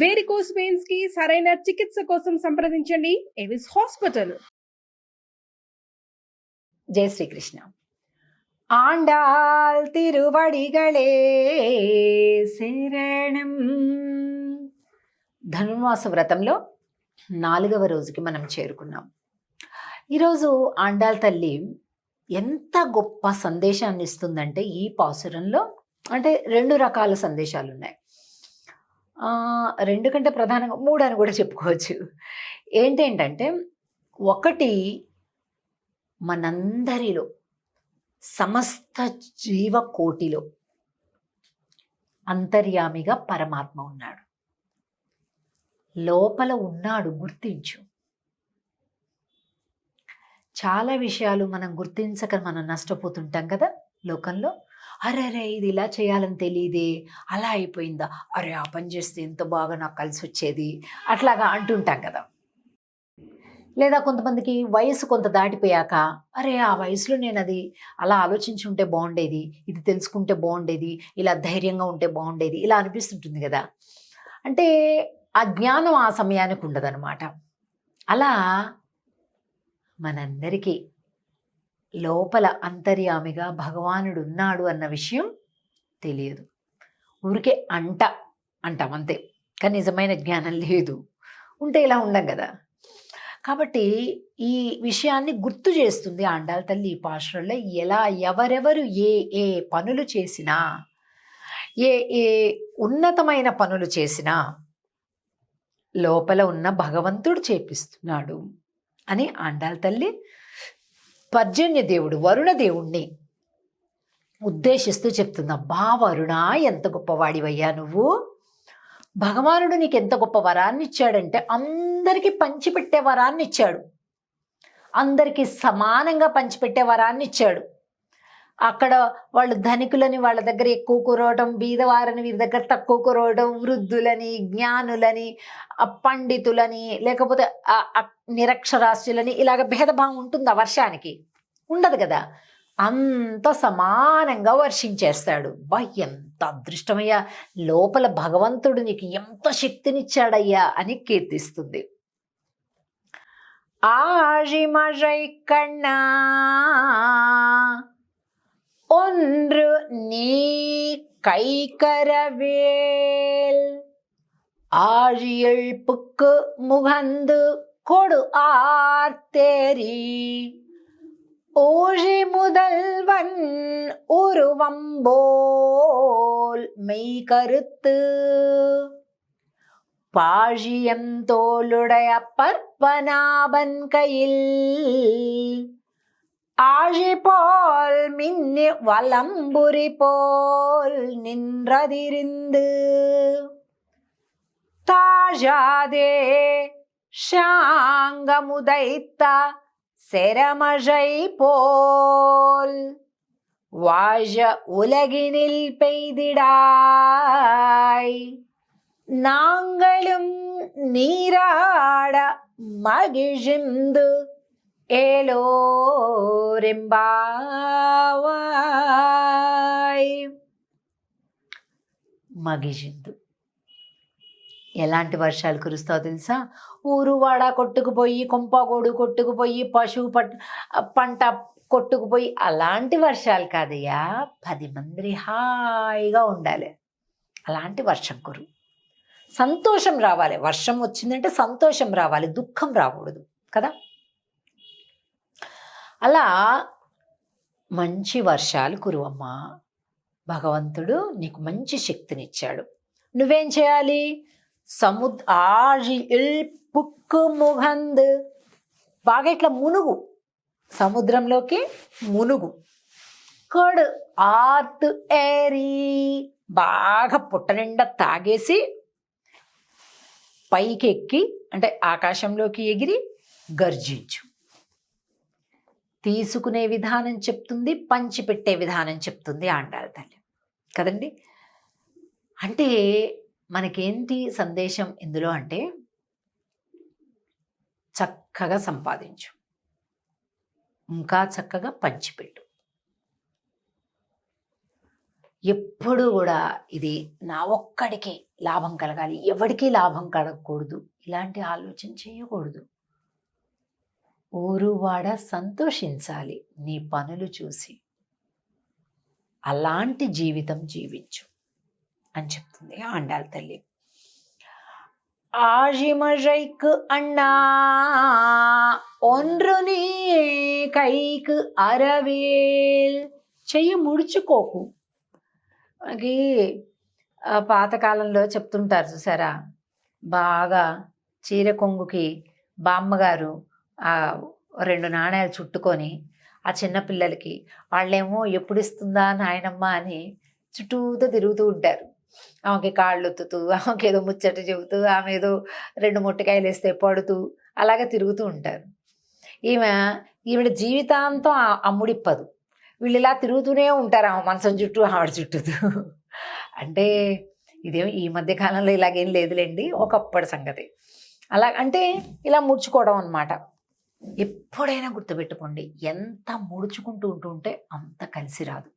Varicose veins కి సరైన చికిత్స కోసం సంప్రదించండి ఎవిస్ హాస్పిటల్. జై శ్రీకృష్ణ. ఆండాల్ తిరువడిగళే శరణం. ధనుర్మాస వ్రతంలో 4వ రోజుకి మనం చేరుకున్నాం. ఈరోజు ఆండాల్ తల్లి ఎంత గొప్ప సందేశాన్ని ఇస్తుందంటే ఈ పాసురంలో, అంటే 2 రకాల సందేశాలు ఉన్నాయి. 2 కంటే ప్రధానంగా 3 అని కూడా చెప్పుకోవచ్చు. ఏంటంటే, ఒకటి మనందరిలో సమస్త జీవకోటిలో అంతర్యామిగా పరమాత్మ ఉన్నాడు. లోపల ఉన్నాడు, గుర్తించు. చాలా విషయాలు మనం గుర్తించక మనం నష్టపోతుంటాం కదా లోకంలో. అరే ఇది ఇలా చేయాలని తెలియదే, అలా అయిపోయిందా, అరే ఆ పని చేస్తే ఎంత బాగా నాకు కలిసి వచ్చేది, అట్లాగా అంటుంటాం కదా. లేదా కొంతమందికి వయసు కొంత దాటిపోయాక, అరే ఆ వయసులో నేను అది అలా ఆలోచించి ఉంటే బాగుండేది, ఇది తెలుసుకుంటే బాగుండేది, ఇలా ధైర్యంగా ఉంటే బాగుండేది, ఇలా అనిపిస్తుంటుంది కదా. అంటే ఆ జ్ఞానం ఆ సమయానికి ఉండదన్నమాట. అలా మనందరికీ లోపల అంతర్యామిగా భగవానుడు ఉన్నాడు అన్న విషయం తెలియదు. ఊరికే అంటాం అంతే, కానీ నిజమైన జ్ఞానం లేదు. ఉంటే ఇలా ఉండం కదా. కాబట్టి ఈ విషయాన్ని గుర్తు చేస్తుంది ఆండాల్ తల్లి ఈ పాశురంలో. ఎలా ఎవరెవరు ఏ పనులు చేసినా, ఏ ఉన్నతమైన పనులు చేసినా లోపల ఉన్న భగవంతుడు చేపిస్తున్నాడు అని ఆండాల్ తల్లి పర్జన్య దేవుడు వరుణ దేవుణ్ణి ఉద్దేశిస్తూ చెప్తుంది. అబ్బా వరుణ, ఎంత గొప్పవాడివయ్యా నువ్వు. భగవానుడు నీకు ఎంత గొప్ప వరాన్ని ఇచ్చాడంటే, అందరికీ పంచిపెట్టే వరాన్ని ఇచ్చాడు. అందరికీ సమానంగా పంచిపెట్టే వరాన్ని ఇచ్చాడు. అక్కడ వాళ్ళు ధనికులని వాళ్ళ దగ్గర ఎక్కువ కురవడం, బీదవారని వీరి దగ్గర తక్కువ కురవడం, వృద్ధులని, జ్ఞానులని, పండితులని, లేకపోతే నిరక్షరాస్యులని, ఇలాగ భేదభావం ఉంటుందా వర్షానికి? ఉండదు కదా. అంత సమానంగా వర్షించేస్తాడు. ఎంత అదృష్టమయ్యా, లోపల భగవంతుడు నీకు ఎంత శక్తినిచ్చాడయ్యా అని కీర్తిస్తుంది. ఆజిమజై కన్నా ஒன்று நீ கைகரவேல் ஆழியழ்ப்புக்கு முகந்து கொடு ஆர்த்தேரி ஊழி முதல்வன் உருவம்போல் மெய் கருத்து பாழியம் தோளுடைய பற்பனாபன் கையில் ஆழி போல் மின்னி வலம்புரி போல் நின்றதிருந்து தாழாதே ஷாங்கமுதைத்த செரமழை போல் வாழ உலகினில் பெய்திடாய் நாங்களும் நீராட மகிழ்ந்து ఏలోరెంబావాయ్. మగిజిందు. ఎలాంటి వర్షాలు కురుస్తావో తెలుసా? ఊరు వాడ కొట్టుకుపోయి, కొంపగోడు కొట్టుకుపోయి, పశువు పంట కొట్టుకుపోయి అలాంటి వర్షాలు కాదయ్యా. 10 మంది హాయిగా ఉండాలి, అలాంటి వర్షం కురు. సంతోషం రావాలి. వర్షం వచ్చిందంటే సంతోషం రావాలి, దుఃఖం రాకూడదు కదా. అలా మంచి వర్షాలు కురువమ్మా. భగవంతుడు నీకు మంచి శక్తినిచ్చాడు. నువ్వేం చేయాలి? పుక్కు ముగంద్, బాగా ఇట్లా మునుగు, సముద్రంలోకి మునుగు. కొడు ఆర్త్ ఏరి, బాగా పుట్ట నిండా తాగేసి పైకి ఎక్కి, అంటే ఆకాశంలోకి ఎగిరి గర్జించు. తీసుకునే విధానం చెప్తుంది, పంచిపెట్టే విధానం చెప్తుంది ఆండాల్ తల్లి కదండి. అంటే మనకేంటి సందేశం ఇందులో అంటే, చక్కగా సంపాదించు, ఇంకా చక్కగా పంచిపెట్టు. ఎప్పుడు కూడా ఇది నా ఒక్కడికే లాభం కలగాలి, ఎవరికీ లాభం కలగకూడదు, ఇలాంటి ఆలోచన చేయకూడదు. ఊరువాడ సంతోషించాలి నీ పనులు చూసి, అలాంటి జీవితం జీవించు అని చెప్తుంది ఆండాళ్ తల్లి. ఆజిమజైక్ అన్నా ఒండ్రుని కైక్ అరవేల్, చెయ్యి ముడుచుకోకు. మనకి పాతకాలంలో చెప్తుంటారు చూసారా, బాగా చీర కొంగుకి బామ్మగారు 2 నాణ్యాలు చుట్టుకొని ఆ చిన్నపిల్లలకి, వాళ్ళేమో ఎప్పుడు ఇస్తుందా నాయనమ్మ అని చుట్టూతో తిరుగుతూ ఉంటారు. ఆమెకి కాళ్ళు ఒత్తుతూ, ఆమెకి ఏదో ముచ్చట చెబుతూ, ఆమె ఏదో 2 మొట్టికాయలు వేస్తే పడుతూ అలాగే తిరుగుతూ ఉంటారు. ఈవిడ జీవితాంతం అమ్ముడిప్పదు. వీళ్ళు ఇలా తిరుగుతూనే ఉంటారు ఆమె మంచం చుట్టూ, ఆవిడ చుట్టూ. అంటే ఇదేం ఈ మధ్య కాలంలో ఇలాగేం లేదులేండి, ఒకప్పటి సంగతి. అలా అంటే ఇలా ముడుచుకోవడం అన్నమాట. ఎప్పుడైనా గుర్తుపెట్టుకోండి, ఎంత ముడుచుకుంటూ ఉంటే అంత కలిసి రాదు.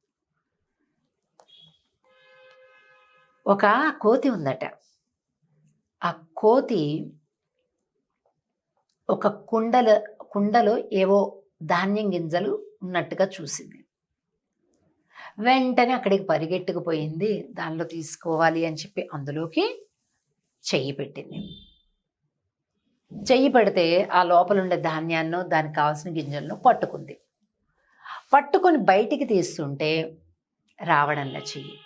ఒక కోతి ఉందట. ఆ కోతి ఒక కుండలో ఏవో ధాన్యం గింజలు ఉన్నట్టుగా చూసింది. వెంటనే అక్కడికి పరిగెట్టుకుపోయింది, దానిలో తీసుకోవాలి అని చెప్పి అందులోకి చెయ్యి పెట్టింది. చెయ్యి పెడితే ఆ లోపల ఉండే ధాన్యాన్ని, దానికి కావాల్సిన గింజలను పట్టుకొని బయటికి తీస్తుంటే రావడంలే చెయ్యి,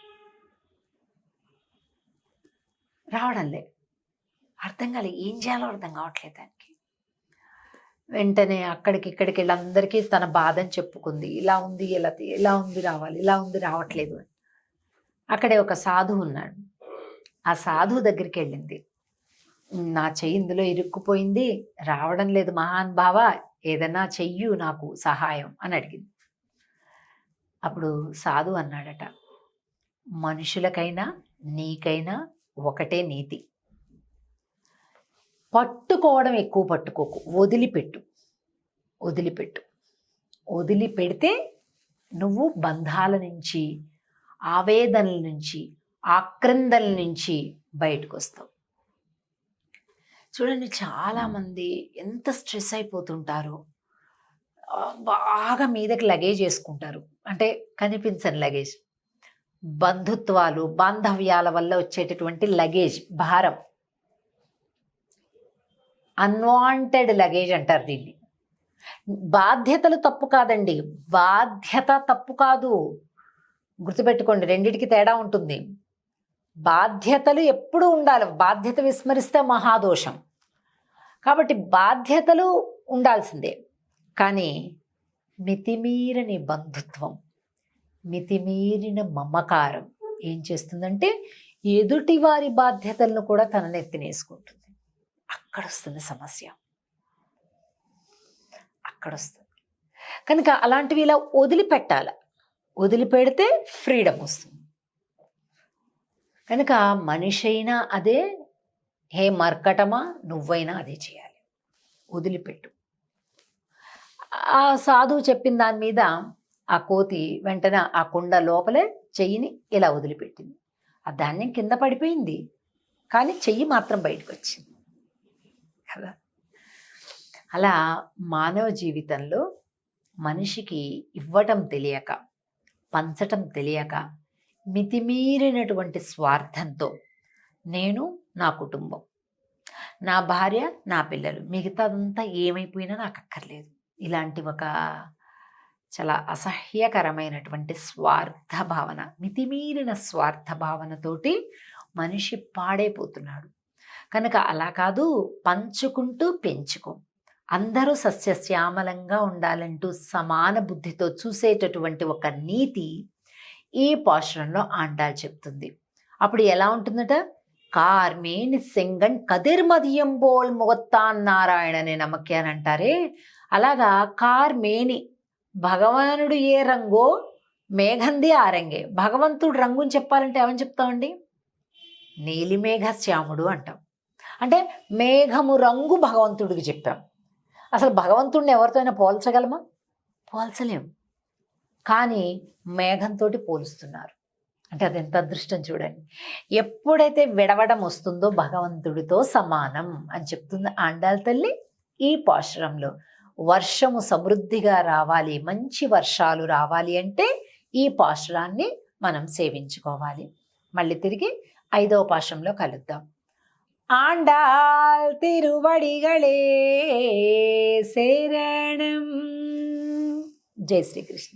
రావడంలే. అర్థం కాలే, ఏం చేయాలో అర్థం కావట్లేదు దానికి. వెంటనే ఇక్కడికి వెళ్ళి అందరికీ తన బాధని చెప్పుకుంది. ఇలా ఉంది, ఇలా ఉంది రావాలి, ఇలా ఉంది రావట్లేదు అని. అక్కడే ఒక సాధువు ఉన్నాడు. ఆ సాధువు దగ్గరికి వెళ్ళింది. నా చెయ్యి ఇందులో ఇరుక్కుపోయింది, రావడం లేదు మహాన్ భావ, ఏదైనా చెయ్యు నాకు సహాయం అని అడిగింది. అప్పుడు సాధువు అన్నాడట, మనుషులకైనా నీకైనా ఒకటే నీతి, పట్టుకోవడం ఎక్కువ పట్టుకోకు, వదిలిపెడితే నువ్వు బంధాల నుంచి, ఆవేదనల నుంచి, ఆక్రందల నుంచి బయటకు వస్తావు. చూడండి, చాలామంది ఎంత స్ట్రెస్ అయిపోతుంటారు, బాగా మీదకి లగేజ్ వేసుకుంటారు, అంటే కనిపించని లగేజ్. బంధుత్వాలు, బాంధవ్యాల వల్ల వచ్చేటటువంటి లగేజ్, భారం, అన్వాంటెడ్ లగేజ్ అంటారు దీన్ని. బాధ్యతలు తప్పు కాదండి, బాధ్యత తప్పు కాదు, గుర్తుపెట్టుకోండి, రెండిటికి తేడా ఉంటుంది. బాధ్యతలు ఎప్పుడూ ఉండాలి, బాధ్యత విస్మరిస్తే మహాదోషం. కాబట్టి బాధ్యతలు ఉండాల్సిందే, కానీ మితిమీరని బంధుత్వం, మితిమీరిన మమకారం ఏం చేస్తుందంటే ఎదుటి వారి బాధ్యతలను కూడా తననెత్తినేసుకుంటుంది. అక్కడ వస్తుంది సమస్య, అక్కడ వస్తుంది. కనుక అలాంటివి ఇలా వదిలిపెట్టాలి, వదిలిపెడితే ఫ్రీడమ్ వస్తుంది. కనుక మనిషి అయినా అదే, హే మర్కటమా నువ్వైనా అదే చేయాలి, వదిలిపెట్టు. ఆ సాధువు చెప్పిన దాని మీద ఆ కోతి వెంటనే ఆ కుండ లోపలే చెయ్యిని ఇలా వదిలిపెట్టింది. ఆ ధాన్యం కింద పడిపోయింది, కానీ చెయ్యి మాత్రం బయటకు వచ్చింది కదా. అలా మానవ జీవితంలో మనిషికి ఇవ్వటం తెలియక, పంచటం తెలియక, మితిమీరినటువంటి స్వార్థంతో నేను, నా కుటుంబం, నా భార్య, నా పిల్లలు, మిగతాదంతా ఏమైపోయినా నాకు అక్కర్లేదు, ఇలాంటి ఒక చాలా అసహ్యకరమైనటువంటి స్వార్థ భావన, మితిమీరిన స్వార్థ భావనతోటి మనిషి పాడైపోతున్నాడు. కనుక అలా కాదు, పంచుకుంటూ పెంచుకో, అందరూ సస్యశ్యామలంగా ఉండాలంటూ సమాన బుద్ధితో చూసేటటువంటి ఒక నీతి ఈ పాశురంలో ఆండాళ్ చెప్తుంది. అప్పుడు ఎలా ఉంటుందట, కార్మేని సెంగన్ కదిర్మదియం బోల్ ముగత్తాన్ నారాయణనే నమ్మకి అని అంటారే, అలాగా కార్మేని, భగవానుడు ఏ రంగో మేఘంది ఆ రంగే. భగవంతుడు రంగుని చెప్పాలంటే ఏమని చెప్తామండి, నీలిమేఘ శ్యాముడు అంటాం. అంటే మేఘము రంగు భగవంతుడికి చెప్పాం. అసలు భగవంతుడిని ఎవరితోనైనా పోల్చగలమా? పోల్చలేము. కానీ మేఘంతో పోలుస్తున్నారు. అంటే అది ఎంత అదృష్టం చూడండి. ఎప్పుడైతే విడవడం వస్తుందో భగవంతుడితో సమానం అని చెప్తుంది ఆండాళ్ తల్లి ఈ పాశురంలో. వర్షము సమృద్ధిగా రావాలి, మంచి వర్షాలు రావాలి అంటే ఈ పాశురాన్ని మనం సేవించుకోవాలి. మళ్ళీ తిరిగి 5వ పాశంలో కలుద్దాం. ఆండాళ్ తిరువడిగళే శరణం. జై శ్రీకృష్ణ.